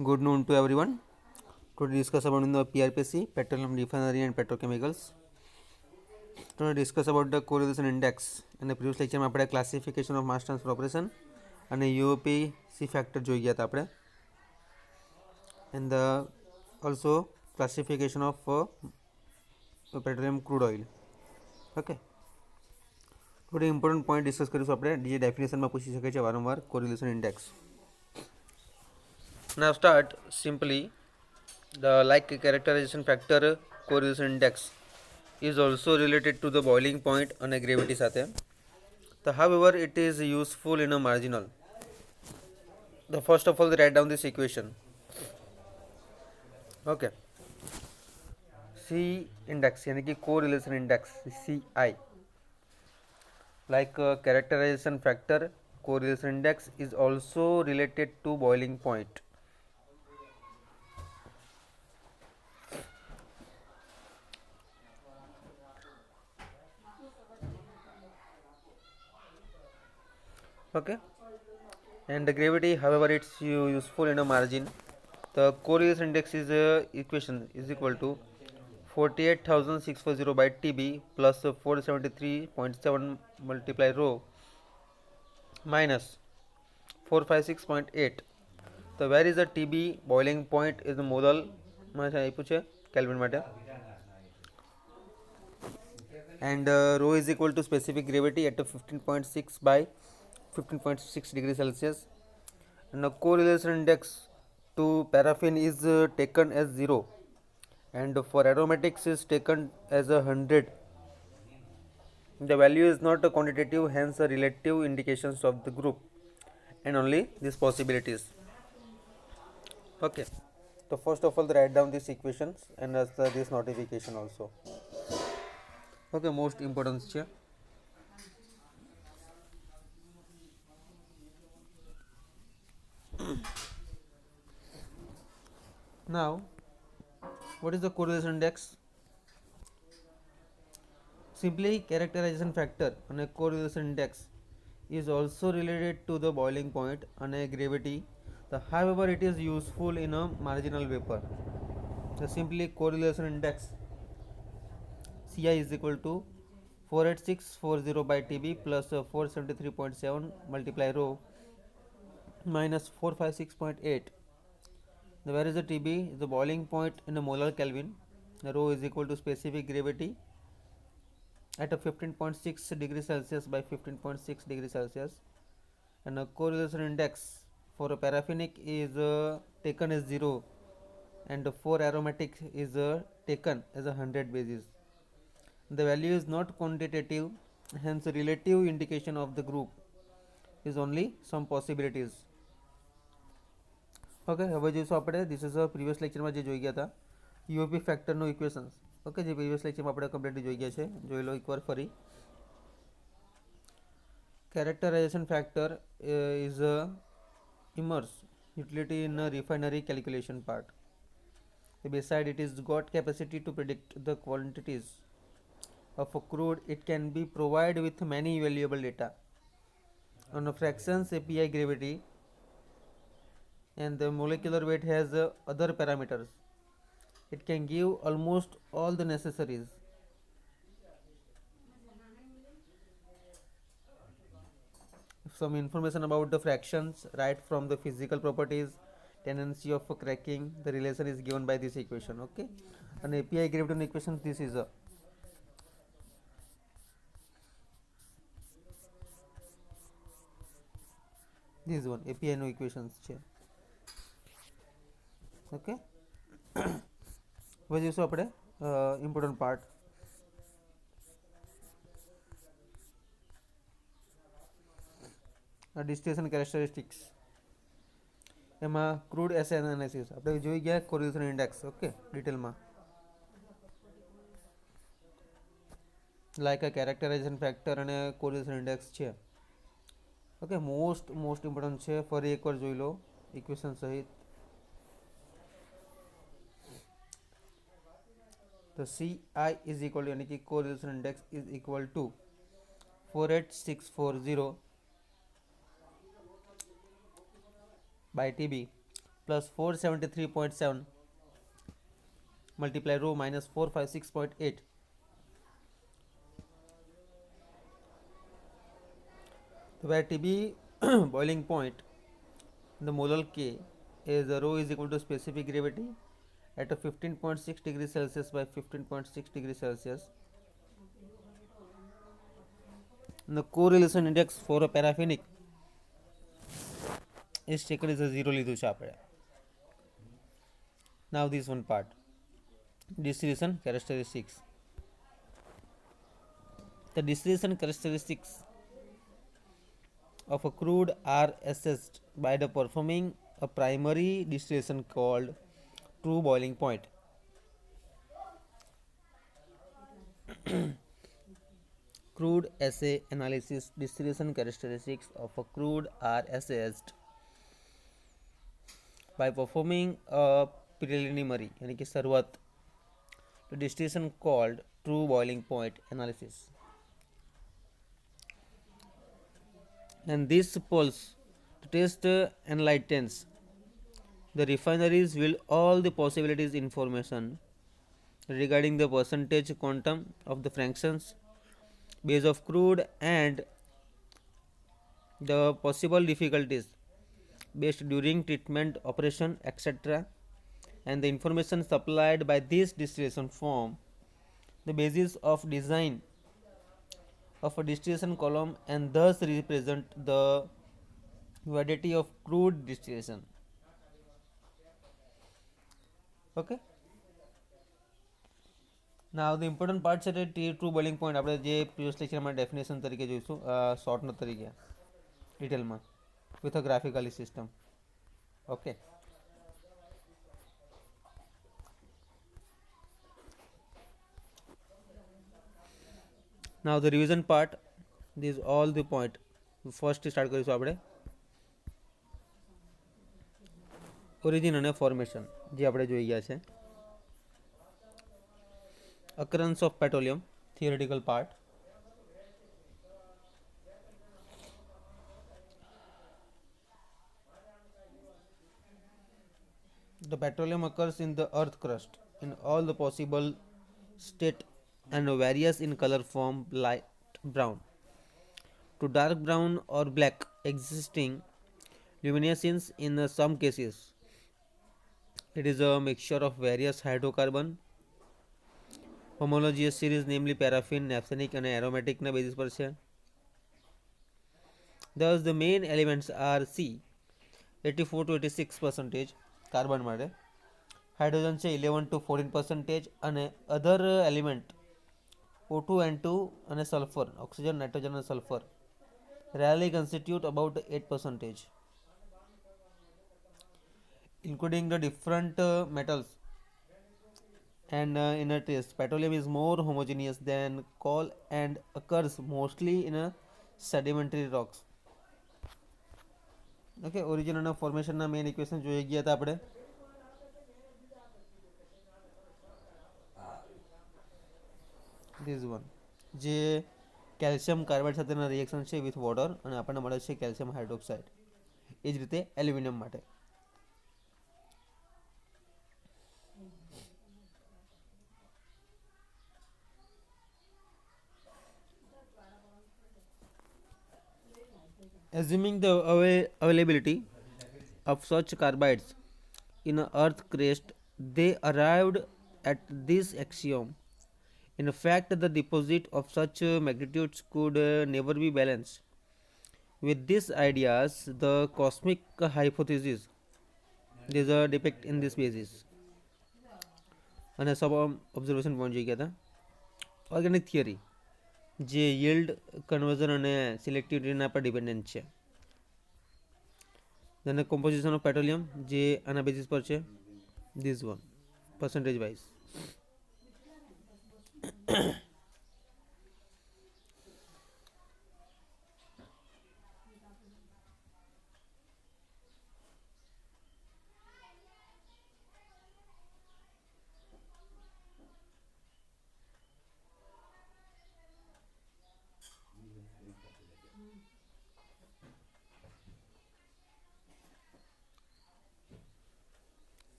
Good noon to everyone. Today discuss about the PRPC, Petroleum Refinery and Petrochemicals. Today discuss about the correlation index. In the previous lecture में આપણે classification of mass transfer operation અને UOP factor જોઈ ગયા હતા આપણે. And the also classification of petroleum crude oil. Okay. Today important point discuss કરીશું આપણે જે definition માં પૂછી શકે છે વારંવાર correlation index. Now start simply. The like characterization factor correlation index is also related to the boiling point and gravity સાથે. However, it is useful in a marginal. First of all, write down this equation. Okay. C index यानी कि correlation index CI. Like characterization factor correlation index is also related to boiling point. Okay, and the gravity, however, it's useful in a margin. The correlation index is equation is equal to 48,640 by TB plus 473.7 multiply rho minus 456.8. So where is the TB boiling point is the modal Kelvin matter, and rho is equal to specific gravity at 15.6 by 15.6 degrees Celsius, and the correlation index to paraffin is taken as 0, and for aromatics is taken as 100. The value is not a quantitative, hence a relative indications of the group and only these possibilities. Okay, so first of all write down these equations and this notification also. Okay, most important here. Now, what is the correlation index? Simply, characterization factor and a correlation index is also related to the boiling point and a gravity. However, it is useful in a marginal vapor. Simply, correlation index CI is equal to 48640 by TB plus 473.7 multiply rho minus 456.8. Where is the TB? The boiling point in a molar Kelvin. The rho is equal to specific gravity at a 15.6 degrees Celsius by 15.6 degrees Celsius, and a correlation index for a paraffinic is taken as 0, and for aromatic is taken as 100 basis. The value is not quantitative, hence relative indication of the group is only some possibilities. Okay, હવે જોઈશું આપણે this is a previous lecture માં જે જોઈ ગયા હતા UOP factor નો equations. Okay, જે previous lecture માં આપણે completely જોઈ ગયા છે, જોઈ લો એકવાર ફરી. Characterization factor is immerse utility in a refinery calculation part. Beside it is got capacity to predict the quantities of a crude. It can be provided with many valuable data on a fractions, API gravity, and the molecular weight has other parameters. It can give almost all the necessaries. Some information about the fractions, right from the physical properties, tendency of cracking, the relation is given by this equation. Okay, and API gravity equation, this is a this one API no equations છે. Okay, હવે જોઈશું આપણે important part. Distillation characteristics. એમાં crude assay analysis આપણે જોઈ ગયા correlation index. Okay, ડિટેલમાં like અ કેરેક્ટરાઇઝેશન factor અને કોરિલેશન ઇન્ડેક્સ છે. ઓકે, મોસ્ટ ઇમ્પોર્ટન્ટ છે. ફરી એકવાર જોઈ લો ઇક્વેશન સહિત. તો CI is equal to यानी कि correlation index is equal to 48640 by TB plus 473.7 multiply rho minus 456.8. Where TB boiling point, the molar K is rho is equal to specific gravity at a 15.6 degrees Celsius by 15.6 degrees Celsius. And the correlation index for a paraffinic is taken as a 0 લીધું છે આપણે. Now this one part, distillation characteristics. The distillation characteristics of a crude are assessed by the performing a primary distillation called true boiling point. Crude assay analysis. Distillation characteristics of a crude are assessed by performing a preliminary यानी कि शुरुआत to distillation called true boiling point analysis, and this polls to test enlightens the refineries will all the possibilities information regarding the percentage quantum of the fractions base of crude and the possible difficulties based during treatment operation etc, and the information supplied by this distillation form the basis of design of a distillation column and thus represent the validity of crude distillation. Okay, now the important part છે true boiling point આપણે જે previous લેક્ચરમાં definition તરીકે જોઈશું short note તરીકે ડિટેલમાં with a graphically system. Okay, now the revision part, this all the point. First start કરીશું આપણે ઓરિજિન અને ફોર્મેશન જે આપણે જોઈ ગયા છે. occurrence of petroleum, theoretical part. The petroleum occurs in the earth crust in all the possible state and varies in color from light brown to dark brown or black, existing luminescence in some cases. It is a mixture of various hydrocarbon homogeneous series, namely paraffin, naphthenic and aromatic na basis par છે. Thus the main elements are C 84 to 86% carbon માટે, hydrogen છે 11 to 14% અને અધર element O2, N2 અને sulphur, oxygen, nitrogen અને sulphur rarely constitute about 8%, including the different metals and inner taste. Petroleum is more homogeneous than coal and occurs mostly in sedimentary rocks. Okay, origin અને ફોર્મેશનના main equation જોઈ ગયા હતા આપણે. This one જે calcium carbide સાથેના reaction છે with water અને આપણને મળે છે કેલ્શિયમ હાઇડ્રોક્સાઇડ. એ જ રીતે એલ્યુમિનિયમ માટે. Assuming the availability of such carbides in a earth crust, they arrived at this axiom. In fact, the deposit of such magnitudes could never be balanced. With these ideas, the cosmic hypothesis is a defect in this basis. અને સબ observation point જોઈ ગયા હતા. Organic theory જે yield conversion અને સિલેક્ટિવિટીના પર dependent છે. then the composition of petroleum જે આના બેસિસ પર છે, this one percentage wise.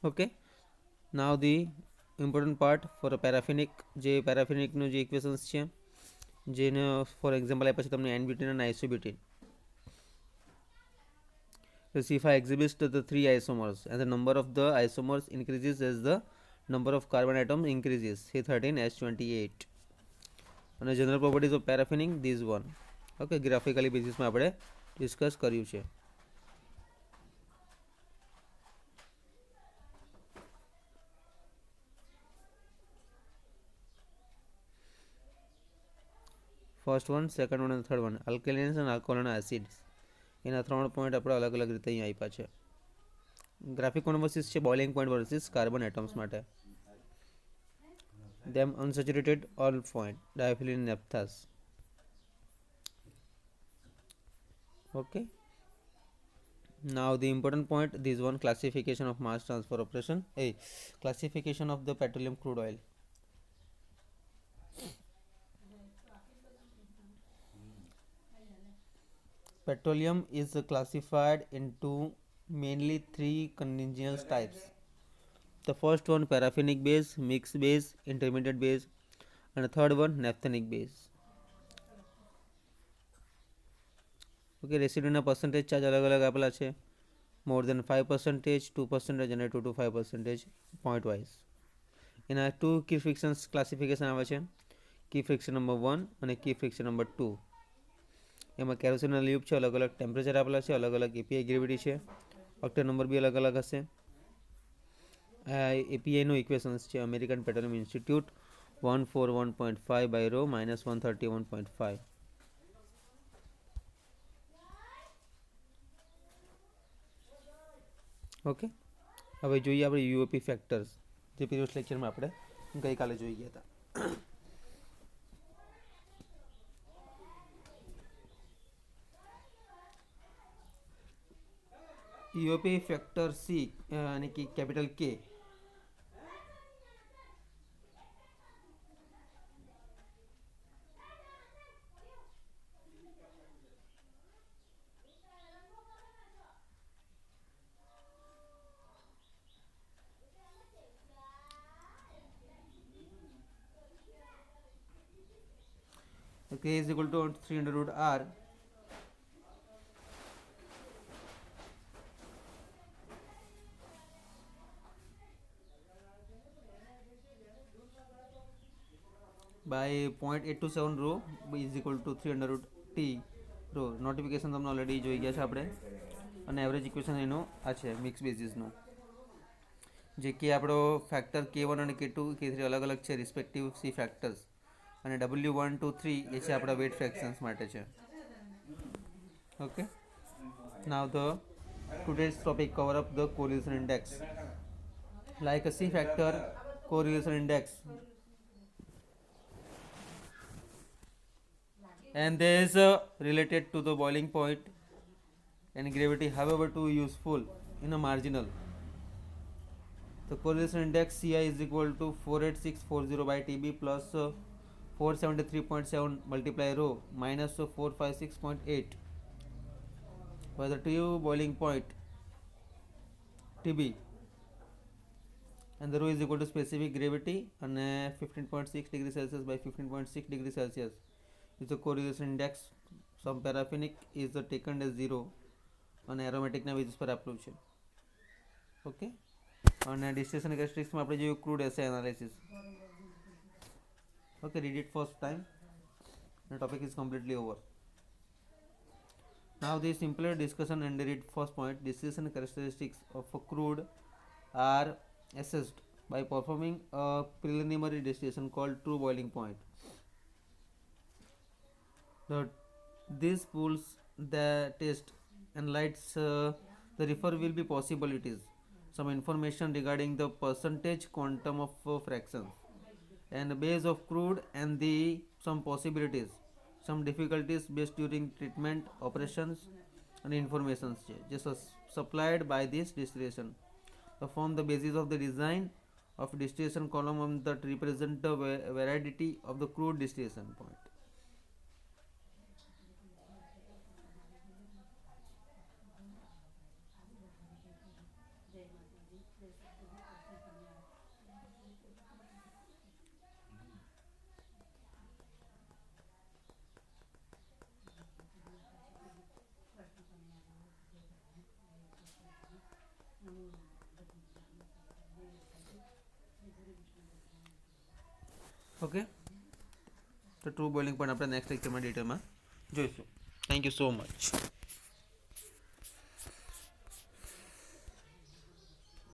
Okay, now the important part for paraffinic, જે પેરાફિનિકનું જે ઇક્વેશન્સ છે જેને ફોર એક્ઝામ્પલ આપ્યા છે તમને એનબ્યુટીન અને આઇસોબ્યુટીન. The C5 exhibits the three isomers and the number of the isomers increases as the number of carbon atoms increases. C13 H28. અને general properties of paraffinic these one. Okay, graphically બેઝિસમાં આપણે discuss કર્યું છે. First one, second one અને third one, alkalines અને alcohol અને acids. એના 3 point આપણે અલગ અલગ રીતે અહીં આપ્યા છે. ગ્રાફિક કોન્વર્સિસ છે boiling point versus carbon atoms માટે. Them unsaturated all point diethylene naphthas. Okay, now the important point, this one, classification of mass transfer operation, classification of the petroleum crude oil. Petroleum is classified into mainly three contingent types. The first one, paraffinic base, mixed base, intermediate base, and the third one, naphthenic base. Okay, રેસિડ્યુના percentage charge અલગ અલગ આપેલા છે. મોર દેન 5%, 2% અને 2 to 5% point wise. એના two કી frictions classification આવે છે, કી friction number 1 અને કી ફ્રિક્શન નંબર 2. એમાં કેરોસીનના લ્યુબ છે, અલગ અલગ ટેમ્પરેચર આપેલા છે, અલગ અલગ એપીઆઈ ગ્રેવિટી છે, ઓક્ટેન નંબર બી અલગ અલગ હશે. એપીઆઈનું ઇક્વેશન્સ છે American petroleum institute 141.5 by rho minus 131.5. Okay, હવે જોઈએ આપણે યુઓપી ફેક્ટર્સ, જે પ્રીવિયસ લેક્ચરમાં આપણે ગઈકાલે જોઈ ગયા હતા. યુઓપી ફેક્ટર સી यानी कि कैपिटल के K is equal to 300 root R by 0.827 rho is equal to 300 root T rho. Notification તમને ઓલરેડી જોઈ ગયા છે આપણે. અને એવરેજ ઇક્વેશન એનો આ છે મિક્સ બેઝિસનો, જે કે આપણો ફેક્ટર K1 અને K2 K3 અલગ અલગ છે રિસ્પેક્ટિવ સી ફેક્ટર્સ, અને W1 2 3 એ છે આપણા વેટ ફ્રેક્શન્સ માટે છે. Okay, now the today's topic cover up the correlation index. Like a C factor correlation index, and there is related to the boiling point and gravity, however too useful in a marginal. The correlation index CI is equal to 48640 by TB plus 473.7 multiply rho minus 456.8 by the true boiling point TB, and the rho is equal to specific gravity and 15.6 degree Celsius by 15.6 degree Celsius is the correlation index. Some paraffinic is taken as 0 અને એરોમેટિકના basis પર આપેલું છે. Okay, અને distillation કેરેક્ટરિસ્ટિક્સમાં આપણે જોયું crude assay analysis. Okay, read it first time. The topic is completely over. Now the simpler discussion and read first point. Distillation characteristics of a crude are assessed by performing a preliminary distillation called true boiling point. This pulls the test and lights the refer will be possibilities, some information regarding the percentage quantum of fractions and base of crude, and the some possibilities, some difficulties based during treatment operations and informations just supplied by this distillation form the basis of the design of distillation column that represent the variety of the crude distillation point. Okay, તો true boiling પણ આપણે next લેક્ચરમાં ડિટેલમાં જોઈશું. Thank you so much.